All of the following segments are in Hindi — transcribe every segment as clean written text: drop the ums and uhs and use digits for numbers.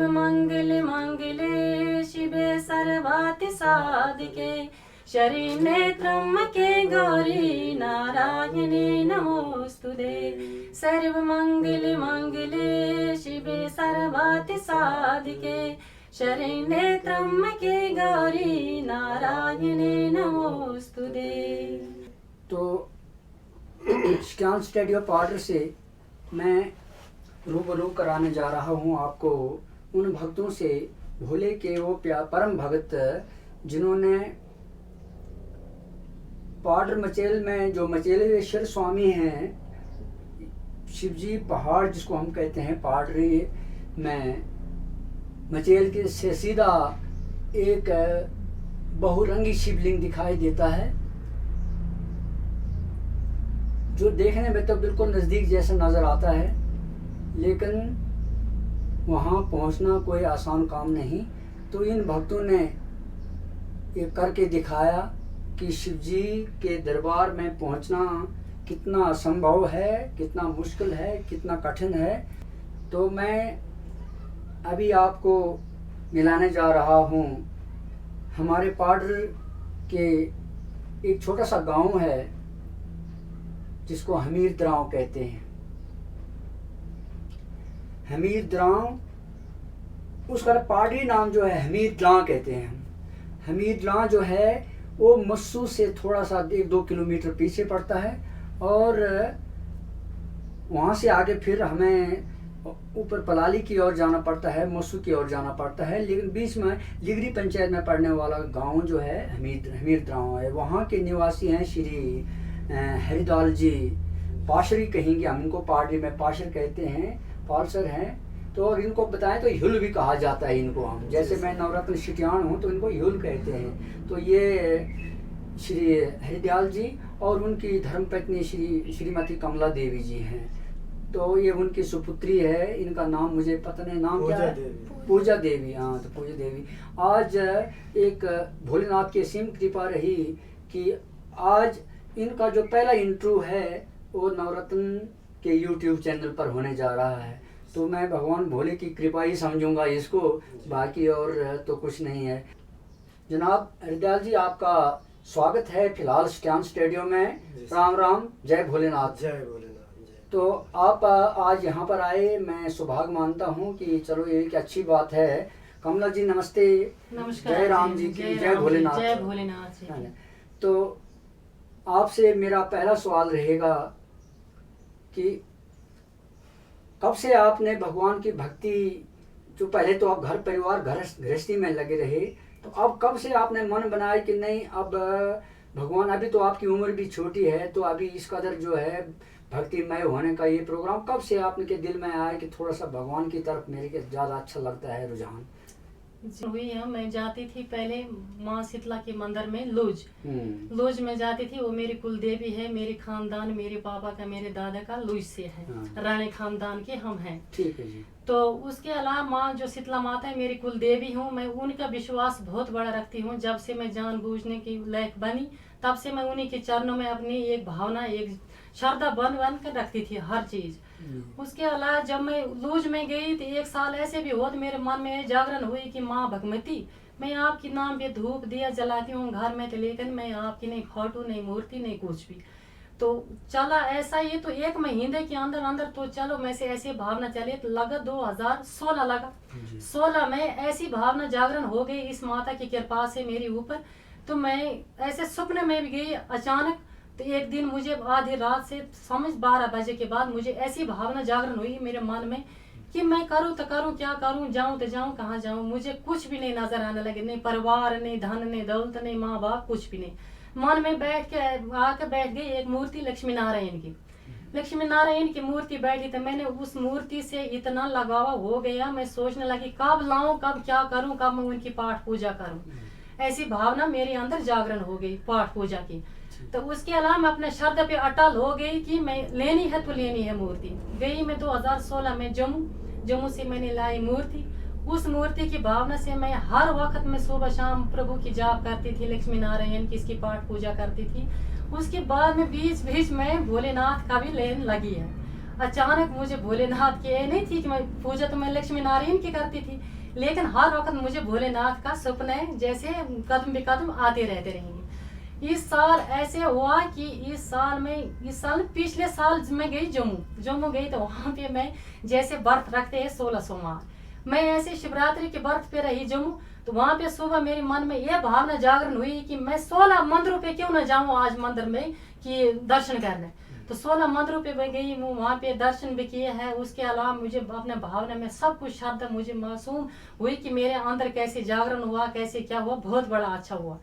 सर्वमंगल मांगल्ये शिवे सर्वार्थ साधिके शरण्ये त्र्यंबके गौरी नारायणी नमोस्तुते। सर्वमंगल मांगल्ये शिवे सर्वार्थ साधिके शरण्ये त्र्यंबके गौरी नारायणी नमोस्तुते। तो स्टैन स्टूडियो पार्टर से मैं रूबरू कराने जा रहा हूँ आपको उन भक्तों से, भोले के वो परम भक्त जिन्होंने पाडर मचेल में, जो मचेलेश्वर स्वामी हैं, शिवजी पहाड़ जिसको हम कहते हैं पाडरी में, मचेल के से सीधा एक बहुरंगी शिवलिंग दिखाई देता है, जो देखने में तो बिल्कुल नज़दीक जैसा नज़र आता है, लेकिन वहाँ पहुँचना कोई आसान काम नहीं। तो इन भक्तों ने ये करके दिखाया कि शिवजी के दरबार में पहुँचना कितना असंभव है, कितना मुश्किल है, कितना कठिन है। तो मैं अभी आपको मिलाने जा रहा हूँ हमारे पाडर के एक छोटा सा गांव है जिसको हमीर द्राव कहते हैं। हमीर द्राव, उसका पाडरी नाम जो है हमीर द्राव कहते हैं। हमीर द्राव जो है वो मस्सू से थोड़ा सा 1-2 किलोमीटर पीछे पड़ता है, और वहाँ से आगे फिर हमें ऊपर पलाली की ओर जाना पड़ता है, मस्सू की ओर जाना पड़ता है। लेकिन बीच में लिगरी पंचायत में पड़ने वाला गांव जो है हमीर द्राव है। वहाँ के निवासी हैं श्री हरिदाल जी, पाशरी कहेंगे हम इनको, पाडरी में पाशर कहते हैं, पालसर हैं। तो और इनको बताएं तो ह्युल भी कहा जाता है इनको, हम जैसे मैं नवरत्न शिटियान हूँ तो इनको ह्युल कहते हैं। तो ये श्री हरिदयाल जी और उनकी धर्मपत्नी श्रीमती कमला देवी जी हैं। तो ये उनकी सुपुत्री है, इनका नाम मुझे पता नहीं, नाम क्या है? पूजा देवी। हाँ, तो पूजा देवी। आज एक भोलेनाथ की असीम कृपा रही कि आज इनका जो पहला इंटरव्यू है वो नवरत्न के यूट्यूब चैनल पर होने जा रहा है। तो मैं भगवान भोले की कृपा ही समझूंगा इसको, बाकी और तो कुछ नहीं है। जनाब हरिदयाल जी, आपका स्वागत है फिलहाल स्टैन स्टूडियो में। राम राम, जय भोलेनाथ। जय भोलेनाथ। तो आप आज यहाँ पर आए, मैं सौभाग्य मानता हूँ कि चलो ये एक अच्छी बात है। कमला जी नमस्ते। नमस्कार। जय राम जी की जय भोलेनाथ। जय भोलेनाथ जी। तो आपसे मेरा पहला सवाल रहेगा कि कब से आपने भगवान की भक्ति, जो पहले तो आप घर परिवार गृहस्थी में लगे रहे, तो अब कब से आपने मन बनाया कि नहीं अब भगवान, अभी तो आपकी उम्र भी छोटी है, तो अभी इस कदर जो है भक्तिमय होने का ये प्रोग्राम कब से आपके दिल में आया कि थोड़ा सा भगवान की तरफ मेरे के ज़्यादा अच्छा लगता है रुझान? हुई है, मैं जाती थी पहले माँ शीतला के मंदिर में लूज में जाती थी। वो मेरी कुल देवी है, मेरे खानदान, मेरे पापा का, मेरे दादा का लूज से है। रानी खानदान के हम हैं। ठीक है जी। तो उसके अलावा माँ जो शीतला माता है मेरी कुल देवी हूँ, मैं उनका विश्वास बहुत बड़ा रखती हूँ। जब से मैं जान बूझने की लायक बनी तब से मैं उन्हीं के चरणों में अपनी एक भावना, एक श्रद्धा बन कर रखती थी हर चीज। उसके अलावा जब मैं लूज में गई तो 1 साल ऐसे भी हो तो मेरे मन में जागरण हुई कि माँ भगवती, मैं आपके नाम पे धूप दिया जलाती हूँ घर में, तो लेकिन मैं आपकी नहीं फोटो, नहीं मूर्ति, नहीं कुछ भी। तो चला ऐसा, ये तो 1 महीने के अंदर अंदर तो चलो मैं से ऐसी भावना चली। तो लगा 2016 लगा, 16 में ऐसी भावना जागरण हो गई इस माता की कृपा से मेरे ऊपर। तो मैं ऐसे सपने में भी गई अचानक। तो एक दिन मुझे आधी रात से समझ 12 बजे के बाद मुझे ऐसी भावना जागरण हुई मेरे मन में कि मैं करूँ तो करूँ, क्या करूँ, जाऊँ तो जाऊँ, कहाँ जाऊँ। मुझे कुछ भी नहीं नजर आने लगे, नहीं परिवार, नहीं धन, नहीं दौलत, नहीं माँ बाप, कुछ भी नहीं। मन में बैठ के आकर बैठ गई एक मूर्ति लक्ष्मी नारायण की। लक्ष्मी नारायण की मूर्ति बैठी तो मैंने उस मूर्ति से इतना लगावा हो गया, मैं सोचने लगी कब लाऊं, कब क्या करूं, कब मैं उनकी पाठ पूजा करूं। ऐसी भावना मेरे अंदर जागरण हो गई पाठ पूजा की। तो उसके अलावा मैं अपने श्रद्धा पे अटल हो गई कि मैं लेनी है तो लेनी है मूर्ति। गई मैं 2016 में जम्मू से मैंने लाई मूर्ति। उस मूर्ति की भावना से मैं हर वक्त में सुबह शाम प्रभु की जाप करती थी, लक्ष्मी नारायण की इसकी पाठ पूजा करती थी। उसके बाद में बीच में भोलेनाथ का भी लेन लगी है। अचानक मुझे भोलेनाथ की ये नहीं थी कि मैं पूजा तो मैं लक्ष्मी नारायण की करती थी, लेकिन हर वक्त मुझे भोलेनाथ का सपने जैसे कदम बे कदम आते रहते रहेंगे। इस साल ऐसे हुआ कि इस साल पिछले साल मैं गई जम्मू गई, तो वहाँ पे मैं जैसे व्रत रखते हैं 16 सोमवार, मैं ऐसे शिवरात्रि के व्रत पे रही जम्मू। तो वहाँ पे सुबह मेरे मन में यह भावना जागरण हुई कि मैं 16 मंदिरों पे क्यों ना जाऊँ आज मंदिर में कि दर्शन करने। तो 16 मंदिरों पे मैं गई हूँ, वहाँ पे दर्शन भी किए हैं। उसके अलावा मुझे अपने भावना में सब कुछ श्रद्धा मुझे मासूम हुई कि मेरे अंदर कैसे जागरण हुआ, कैसे क्या हुआ, बहुत बड़ा अच्छा हुआ।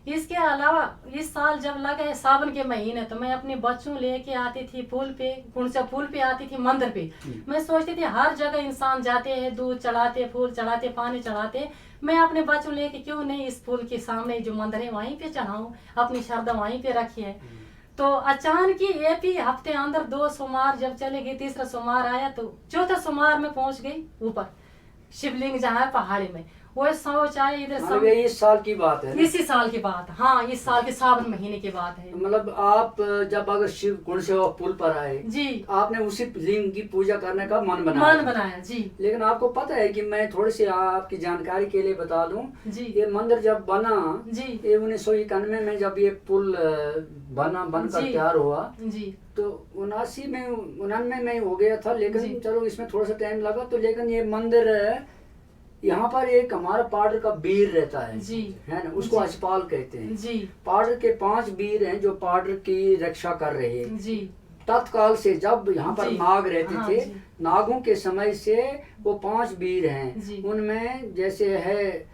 इसके अलावा इस साल जब लगे सावन के महीने, तो मैं अपने बच्चों लेके आती थी पुल पे, कुंडसा पुल पे आती थी मंदिर पे। मैं सोचती थी हर जगह इंसान जाते हैं, दूध चढ़ाते, फूल चढ़ाते, पानी चढ़ाते, मैं अपने बच्चों लेके क्यों नहीं इस पुल के सामने जो मंदिर है वहीं पे चढ़ाऊं, अपनी श्रद्धा वहीं पे रखी है। तो अचानक ही एक ही हफ्ते अंदर 2 सोमवार जब चले गई, तीसरा सोमवार आया, तो चौथा सोमवार में पहुंच गई ऊपर शिवलिंग जहाँ है पहाड़ी में। वो सोच आए इधर मतलब ये इस साल की बात है ना? इसी साल की बात, हाँ इस साल के सावन महीने की बात है। मतलब आप जब अगर शिव कुंड से पुल पर आए जी, आपने उसी लिंग की पूजा करने का मन बनाया जी। लेकिन आपको पता है कि मैं थोड़ी सी आपकी जानकारी के लिए बता दूं, जी, ये मंदिर जब बना जी, ये 1991 में जब ये पुल बनकर जी, तैयार हुआ, जी, तो 99 में हो गया था। जी। लेकिन चलो इसमें थोड़ा सा टाइम लगा। तो लेकिन ये मंदिर यहाँ पर एक हमारा पाडर का बीर रहता है जी, है ना, उसको जी। अजपाल कहते हैं। जी, पाडर के 5 वीर हैं जो पाडर की रक्षा कर रहे हैं। जी, तत्काल से जब यहाँ पर जी। नाग रहते हाँ, थे, जी। नागों के समय से वो 5 वीर हैं। जी। उनमें जैसे है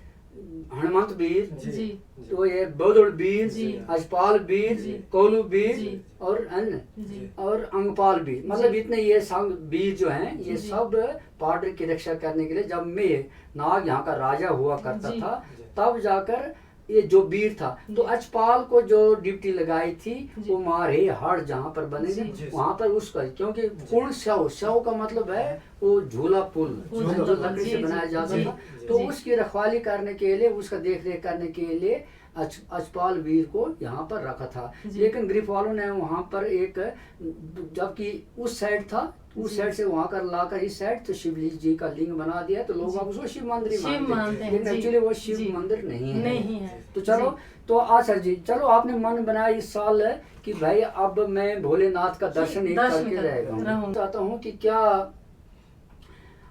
हनुमंत वीर, जी, तो ये बौदुड़ वीर, जी। अजपाल वीर, जी। कोलू वीर जी। और अन्य जी, और अंगपाल वीर, मतलब जी। इतने ये सब वीर जो हैं ये जी। सब पाडर की रक्षा करने के लिए, जब में नाग यहाँ का राजा हुआ करता जी। था तब जाकर ये जो वीर था, तो अजपाल को जो ड्यूटी लगाई थी जी। वो मारे हर जहाँ पर बनेगा जी। वहाँ पर उसका, क्योंकि पूर्ण शव का मतलब है वो झूला पुल झूला जो पुल, लकड़ी जी, से बनाया जी, जाता जी, था। तो जी। उसकी रखवाली करने के लिए, उसका देख रेख करने के लिए अजपाल वीर को यहाँ पर रखा था। जी। लेकिन ग्रिफ वालों ने वहाँ पर एक, जबकि उस साइड था, उस जी। साइड से वहाँ कर लाकर इस साइड तो शिव जी का लिंग बना दिया, तो लोग जी। अब उसको शिव मंदिर ही शिव मानते हैं, लेकिन जी। एक्चुअली वो शिव जी। मंदिर नहीं है। नहीं है। तो चलो, तो अच्छा जी, चलो आपने मन बनाया इस साल कि भाई अब मैं भोलेनाथ का दर्शन एक दर्शन करके रहूंगा। रहेगा। चाहता हूँ कि क्या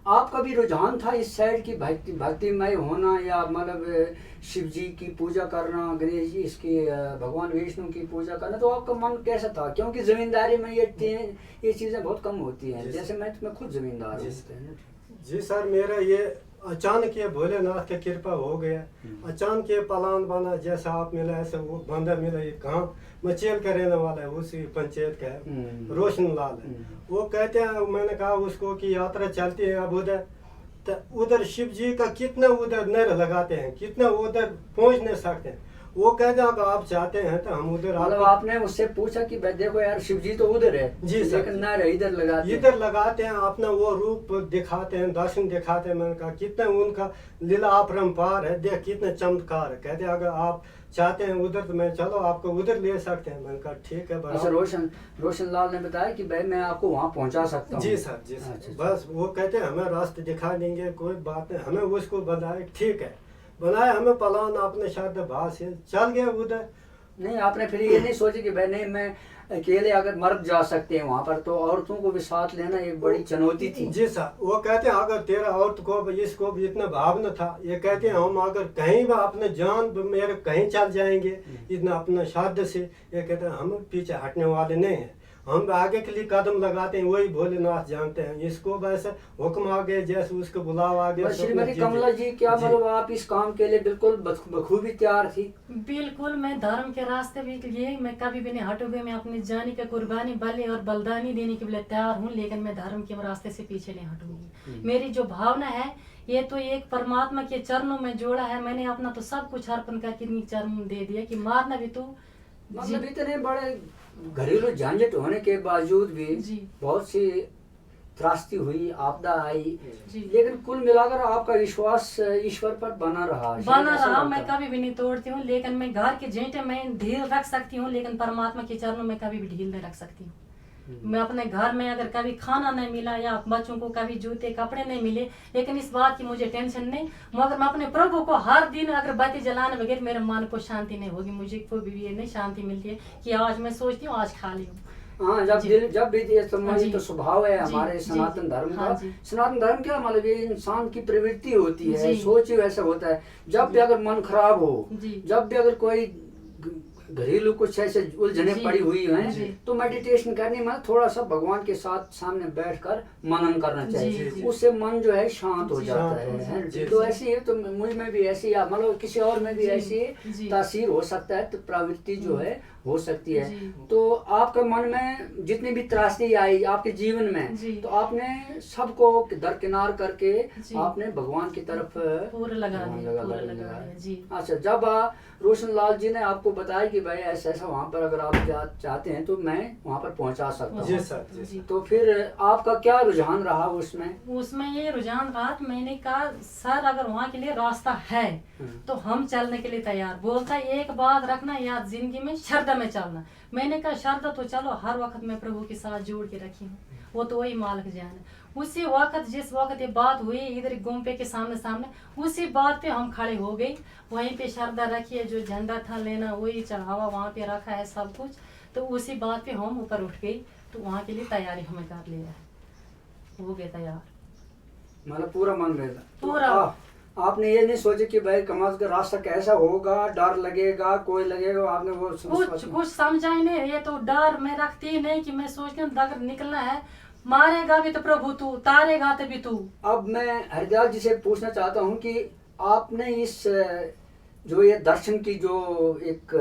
आपका भी रुझान था इस साइड की भक्तिमय होना, या मतलब शिव जी की पूजा करना, गणेश जी इसके भगवान विष्णु की पूजा करना, तो आपका मन कैसा था? क्योंकि जमींदारी में ये चीजें बहुत कम होती हैं। जैसे मैं खुद जमींदार हूँ। जी सर, मेरा ये अचानक ये भोलेनाथ की कृपा हो गया। अचानक ये प्लान बना, जैसा आप मिला ऐसे वो बंदा मिला। ये कहाँ मचेल का रहने वाला है, उसी पंचायत का है, रोशन लाल है। वो कहते हैं, मैंने कहा उसको कि यात्रा चलती है अब उधर, तो उधर शिव जी का कितना उधर नर लगाते हैं, कितना उधर पहुंच नहीं सकते हैं। वो कहते हैं अगर आप चाहते हैं तो हम उधर, मतलब आपने उससे पूछा कि भाई देखो यार शिव जी तो उधर है जी सर, लेकिन ना इधर लगाते हैं। इधर लगाते हैं, अपना वो रूप दिखाते हैं, दर्शन दिखाते हैं। मैंने कहा कितना उनका लीला अपरंपार है, देख कितना चमत्कार है। कहते हैं अगर आप चाहते हैं उधर तो मैं चलो आपको उधर ले सकते हैं। मैंने कहा ठीक है। अच्छा, रोशन लाल ने बताया कि भाई मैं आपको वहाँ पहुँचा सकता हूँ। जी सर, जी सर। अच्छा। बस वो कहते हैं हमें रास्ते दिखा देंगे, कोई बात नहीं। हमें उसको बताए, ठीक है, बनाया हमें प्लान अपने श्रद्धा भाव से चल गए उधर। नहीं, आपने फिर ये नहीं सोची कि भाई नहीं मैं अकेले अगर मर्द जा सकते हैं वहाँ पर, तो औरतों को भी साथ लेना एक बड़ी चुनौती थी। जी सर, वो कहते हैं अगर तेरा औरत को भी इसको भी इतना भाव न था। ये कहते हैं हम अगर कहीं भी अपने जान मेरे कहीं चल जाएंगे इतना अपना श्राद्ध से, ये कहते हैं हम पीछे हटने वाले नहीं हैं, हम आगे के लिए कदम लगाते हैं। वही भोलेनाथ जानते हैं। इसको वैसे हुक्म आ गए, जैसे उसको बुलाव आ गया। श्रीमती कमला जी, क्या मतलब आप इस काम के लिए बिल्कुल बखूबी तैयार थी? बिल्कुल, मैं धर्म के रास्ते भी लिए मैं कभी भी नहीं हटूंगी। मैं अपनी जानी का कुर्बानी बलि और बलिदानी देने के लिए तैयार हूँ, लेकिन मैं धर्म के रास्ते से पीछे नहीं हटूंगी। मेरी जो भावना है ये तो एक परमात्मा के चरणों में जोड़ा है। मैंने अपना तो सब कुछ अर्पण करके चरण दे दिया कि मारना भी तू। मतलब इतने बड़े घरेलू झंझट होने के बावजूद भी जी। बहुत सी त्रासदी हुई, आपदा आई, जी। लेकिन कुल मिलाकर आपका विश्वास ईश्वर पर बना रहा। मैं कभी भी नहीं तोड़ती हूँ, लेकिन मैं घर के जेंटे में ढील रख सकती हूँ, लेकिन परमात्मा के चरणों में कभी भी ढील नहीं रख सकती हूँ। मैं अपने घर में अगर कभी खाना नहीं मिला या बच्चों को कभी जूते कपड़े नहीं मिले, लेकिन इस बात की मुझे टेंशन नहीं, मगर मैं अपने प्रभु को हर दिन अगर बत्ती जलाने बगैर मेरे मन को शांति नहीं होगी, मुझे कोई भी ये नहीं शांति मिलती है कि आज मैं सोचती हूँ आज खाली हूँ। हाँ, जब भी ये सम्मानित तो स्वभाव है हमारे सनातन धर्म का। सनातन धर्म क्या मतलब, ये इंसान की प्रवृत्ति होती है, सोच ही वैसा होता है। जब भी अगर मन खराब हो, जब भी अगर कोई घरेलू कुछ ऐसे उलझने पड़ी हुई हैं, तो मेडिटेशन करनी मतलब थोड़ा सा भगवान के साथ सामने बैठकर मनन करना चाहिए, उससे मन जो है शांत हो जाता है। तो ऐसी है, तो मुझ में भी ऐसी मतलब किसी और में भी ऐसी तासीर हो सकता है, तो प्रवृत्ति जो है हो सकती है। तो आपके मन में जितनी भी त्रासदी आई आपके जीवन में, तो आपने सबको दरकिनार करके आपने भगवान की तरफ पूरा लगा दिया। अच्छा, जब रोशन लाल जी ने आपको बताया कि भाई ऐसा ऐसा वहाँ पर अगर आप चाहते हैं तो मैं वहाँ पर पहुँचा सकता हूँ, तो फिर आपका क्या रुझान रहा उसमें ये रुझान रहा, मैंने कहा सर अगर वहाँ के लिए रास्ता है तो हम चलने के लिए तैयार। बोलता एक बात रखना याद, जिंदगी में श्रद्धा में चलना। मैंने कहा श्रद्धा तो चलो हर वक्त मैं प्रभु के साथ जोड़ के रखी हूँ, वो तो वही मालिक जाने। उसी वक्त जिस वक्त ये बात हुई इधर गुम्पे के सामने उसी बात पे हम खड़े हो गए, वहीं पे श्रद्धा रखी है, जो झंडा था लेना वही चढ़ावा वहाँ पे रखा है सब कुछ, तो उसी बात पे हम ऊपर उठ गई। तो वहाँ के लिए तैयारी हमें कर लिया है, हो गए तैयार, मतलब पूरा मन में पूरा। आपने ये नहीं सोचे कि भाई कमाल का रास्ता कैसा होगा, डर लगेगा, कोई लगेगा, आपने वो कुछ समझा ही नहीं। ये तो डर मैं रखती ही नहीं कि मैं सोचती हूँ अगर निकलना है, मारेगा भी तो प्रभु तू, तारेगा तो भी तू। अब मैं हरिदयाल जी से पूछना चाहता हूँ कि आपने इस जो ये दर्शन की जो एक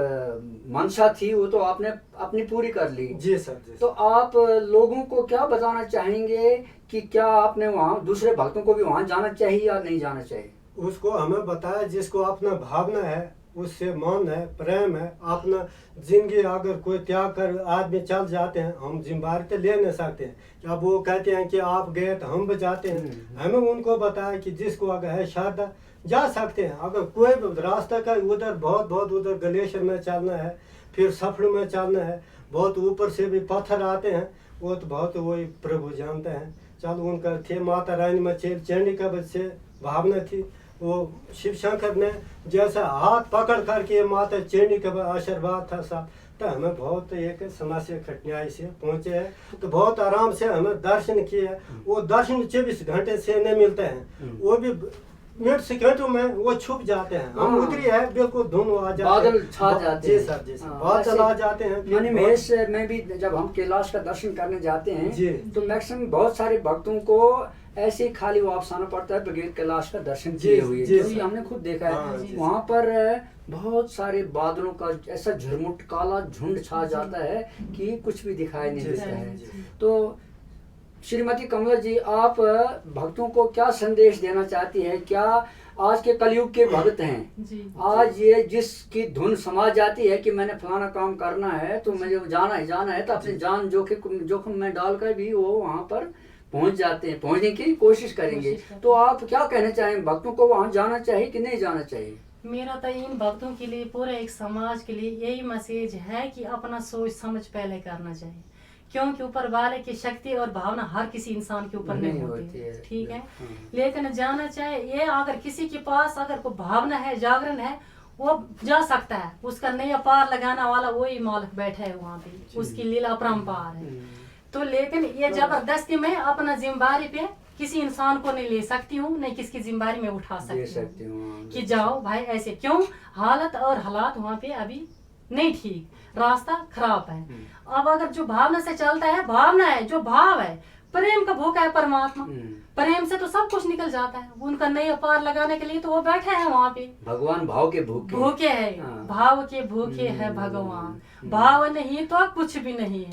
मंशा थी वो तो आपने अपनी पूरी कर ली। जी सर, जी। तो आप लोगों को क्या बताना चाहेंगे कि क्या आपने वहाँ दूसरे भक्तों को भी वहाँ जाना चाहिए या नहीं जाना चाहिए? उसको हमें बताया जिसको अपना भावना है, उससे मन है, प्रेम है, अपना जिंदगी अगर कोई त्याग कर आदमी चल जाते हैं, हम जिम्मेदारी तो ले नहीं सकते हैं। अब वो कहते हैं कि आप गए तो हम भी जाते हैं। हमें उनको बताया कि जिसको अगर है श्रद्धा जा सकते हैं। अगर कोई रास्ता का उधर बहुत उधर ग्लेशियर में चलना है, फिर सफर में चलना है, बहुत ऊपर से भी पत्थर आते हैं, वो तो बहुत वही प्रभु जानते हैं। चल उनका थे माता रानी में चंडिका से भावना थी, वो शिव शंकर ने जैसा हाथ पकड़ करके माता चंडिका का आशीर्वाद था सब, तो हमें बहुत एक समस्या कठिनाई से पहुँचे हैं। तो बहुत आराम से हमें दर्शन किए। वो दर्शन 24 घंटे से नहीं मिलते हैं, वो भी मिनट सेकंडों में वो छुप जाते हैं। हम उतरी है बिल्कुल धुन आ जाते हैं, बादल छा जाते हैं। जी सर, जी सर, बादल आ जाते हैं। यानी महेश में भी जब हम कैलाश का दर्शन करने जाते हैं तो मैक्सिमम बहुत सारे भक्तों को ऐसे ही खाली वापस आना पड़ता है बगैर कैलाश का दर्शन किए हुए, क्योंकि हमने खुद देखा है वहाँ पर बहुत सारे बादलों का ऐसा झुरमुट काला झुंड छा जाता है कि कुछ भी दिखाई नहीं देता है। तो श्रीमती कमला जी, आप भक्तों को क्या संदेश देना चाहती है? क्या आज के कलयुग के भक्त हैं, आज ये जिसकी धुन समा जाती है कि मैंने फलाना काम करना है तो मुझे जाना है, तो अपनी जान जोखिम में डालकर भी वो वहाँ पर पहुँच जाते हैं, पहुँचने की कोशिश करेंगे। तो आप क्या कहना चाहेंगे, भक्तों को वहाँ जाना चाहिए कि नहीं जाना चाहिए? मेरा तो इन भक्तों के लिए, पूरे एक समाज के लिए यही मैसेज है कि अपना सोच समझ पहले करना चाहिए, क्योंकि ऊपर वाले की शक्ति और भावना हर किसी इंसान के ऊपर नहीं होती है, ठीक है। लेकिन जाना चाहिए, ये अगर किसी के पास अगर कोई भावना है, जागरण है, वो जा सकता है। उसका नया पार लगाना वाला वही मालिक बैठा है वहाँ पे, उसकी लीला अपरंपार है। तो लेकिन ये जबरदस्ती में अपना जिम्मेदारी पे किसी इंसान को नहीं ले सकती हूँ, नहीं किसकी जिम्मेदारी में उठा सकती हूँ कि जाओ भाई ऐसे। क्यों? हालत और हालात वहाँ पे अभी नहीं ठीक, रास्ता खराब है। अब अगर जो भावना से चलता है, भावना है जो भाव है, प्रेम का भूखा है परमात्मा, प्रेम से तो सब कुछ निकल जाता है। उनका नया पार लगाने के लिए तो वो बैठे हैं वहाँ पे। भगवान भाव के भूखे है, भाव के भूखे है भगवान, भाव नहीं तो कुछ भी नहीं है।